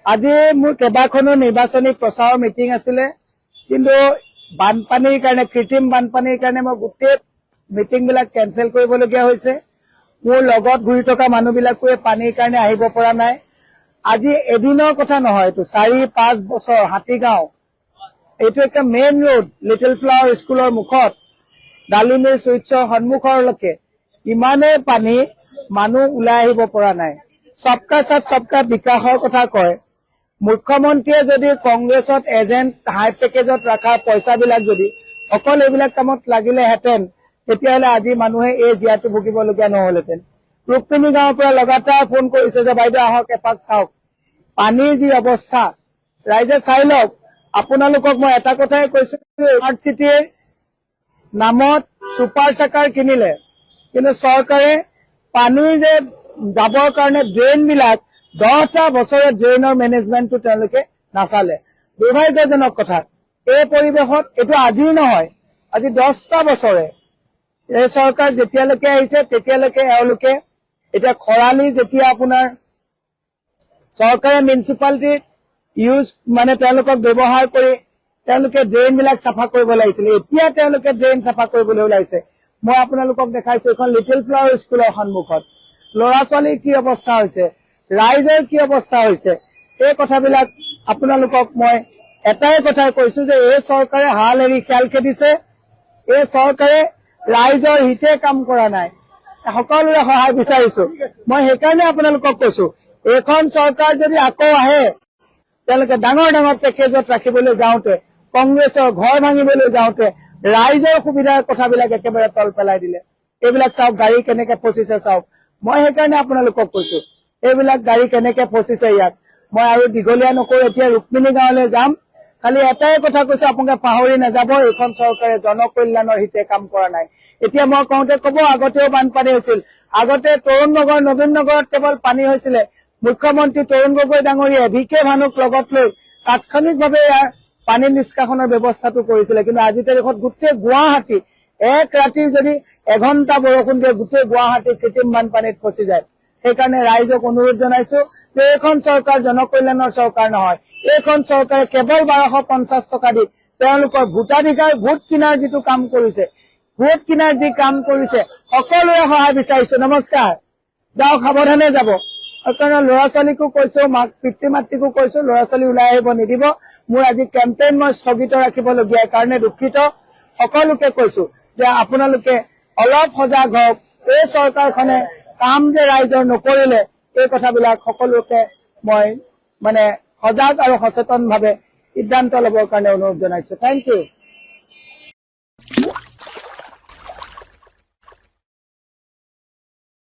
আজি মোৰ কেইবাখনো নিৰ্বাচনী প্ৰচাৰ মিটিং আছিলে, কিন্তু বানপানীৰ কাৰণে, কৃত্ৰিম বানপানীৰ কাৰণে মই গোটেই মিটিং বিলাক কেনচেল কৰিবলগীয়া হৈছে। মোৰ লগত ঘূৰি থকা মানুহবিলাকো পানীৰ কাৰণে আহিব পৰা নাই। আজি এদিনৰ কথা নহয়, এইটো 4-5 বছৰ হাতীগাঁও, এইটো একটা মেইন ৰোড, লিটল ফ্লাৱাৰ স্কুলৰ মুখত ডালিমিৰ চুইটছৰ সন্মুখৰলৈকে ইমানেই পানী, মানুহ ওলাই আহিব পৰা নাই। সবকা সাথ সবকা বিকাশৰ কথা কয়। মুখ্যমন্ত্ৰীয়ে যদি কংগ্ৰেছত এজেণ্ট হাই পেকেজত ৰখা পইচাবিলাক যদি অকল এইবিলাক কামত লাগিলেহেঁতেন, তেতিয়াহ'লে আজি মানুহে এই জীয়াটো ভুগিবলগীয়া নহ'লহেঁতেন। ৰুক্মিণী গাঁৱৰ পৰা লগাতাৰ ফোন কৰিছে যে বাইদেউ আহক এপাক চাওক, পানীৰ যি অৱস্থা ৰাইজে চাই লওক। আপোনালোকক মই এটা কথাই কৈছো, স্মাৰ্ট চিটিৰ নামত ছুপাৰ চাকাৰ কিনিলে, কিন্তু চৰকাৰে পানীৰ যে যাবৰ কাৰণে ড্ৰেইন বিলাক 10টা বছৰে ড্ৰেইনৰ মেনেজমেণ্টটো তেওঁলোকে নাচালে। দুৰ্ভাগ্যজনক কথা। এই পৰিৱেশত এইটো আজি নহয়, আজি 10টা বছৰে এই চৰকাৰ যেতিয়ালৈকে আহিছে তেতিয়ালৈকে এওঁলোকে এতিয়া খৰালি যেতিয়া আপোনাৰ চৰকাৰে মিউনিচিপালিটি ইউজ মানে তেওঁলোকক ব্যৱহাৰ কৰি তেওঁলোকে ড্ৰেইন বিলাক চাফা কৰিব লাগিছিলে, এতিয়া তেওঁলোকে ড্ৰেইন চাফা কৰিবলৈ ওলাইছে। মই আপোনালোকক দেখাইছো এখন লিটল ফ্লাৱাৰ স্কুলৰ সন্মুখত ল'ৰা ছোৱালীৰ কি অৱস্থা হৈছে, ৰাইজৰ কি অৱস্থা হৈছে। এই কথাবিলাক আপোনালোকক মই এটাই কথা কৈছো যে এই চৰকাৰে হাল এৰি খেল খেদিছে। এই চৰকাৰে ৰাইজৰ হিতে কাম কৰা নাই। সকলোৰে সহায় বিচাৰিছো। মই সেইকাৰণে আপোনালোকক কৈছো, এইখন চৰকাৰ যদি আকৌ আহে, তেওঁলোকে ডাঙৰ ডাঙৰ পেকেজত ৰাখিবলৈ যাওঁতে, কংগ্ৰেছৰ ঘৰ ভাঙিবলৈ যাওঁতে ৰাইজৰ সুবিধাৰ কথাবিলাক একেবাৰে তল পেলাই দিলে। এইবিলাক চাওক, গাড়ী কেনেকে ফচিছে চাওক। মই সেইকাৰণে আপোনালোকক কৈছো, এইবিলাক গাড়ী কেনেকে ফচিছে ইয়াত। মই আৰু দীঘলীয়া নকৰো, এতিয়া ৰুক্মিণী গাঁৱলৈ যাম। খালি এটাই কথা কৈছো, আপোনালোকে পাহৰি নাযাব, এইখন চৰকাৰে জনকল্যাণৰ হিতে কাম কৰা নাই। এতিয়া মই কওঁতে কব আগতেও বানপানী হৈছিল, আগতে তৰুণ নগৰ, নবীন নগৰত কেৱল পানী হৈছিলে। মুখ্যমন্ত্ৰী তৰুণ গগৈ ডাঙৰীয়াই VK ভানুক লগত লৈ তাৎক্ষণিকভাৱে ইয়াৰ পানী নিষ্কাশনৰ ব্যৱস্থাটো কৰিছিলে, কিন্তু আজি তাৰিখত গোটেই গুৱাহাটী এক ৰাতিৰ যদি এঘণ্টা বৰষুণ দিয়ে গোটেই গুৱাহাটী কৃত্ৰিম বানপানীত ফচি যায়। সেইকাৰণে ৰাইজক অনুৰোধ জনাইছো যে এইখন চৰকাৰ জনকল্যাণৰ চৰকাৰ নহয়। এইখন চৰকাৰে কেৱল 1250 টকা দি তেওঁলোকৰ ভোটাধিকাৰ, ভোট কিনাৰ যিটো কাম কৰিছে, ভোট কিনাৰ যি কাম কৰিছে, সকলোৰে সহায় বিচাৰিছো। নমস্কাৰ। যাওক, সাৱধানে যাব। সেইকাৰণে ল'ৰা ছোৱালীকো কৈছো, পিতৃ মাতৃকো কৈছো, ল'ৰা ছোৱালী ওলাই আহিব নিদিব। মোৰ আজি কেম্পেইন মই স্থগিত ৰাখিবলগীয়া কাৰণে দুখিত। সকলোকে কৈছো যে আপোনালোকে অলপ সজাগ হওক। এই চৰকাৰখনে কাম যে ৰাইজৰ নকৰিলে, এই কথাবিলাক সকলোকে মই সজাগ আৰু সচেতন ভাৱে সিদ্ধান্ত লবৰ কাৰণে অনুৰোধ জনাইছো। Thank U.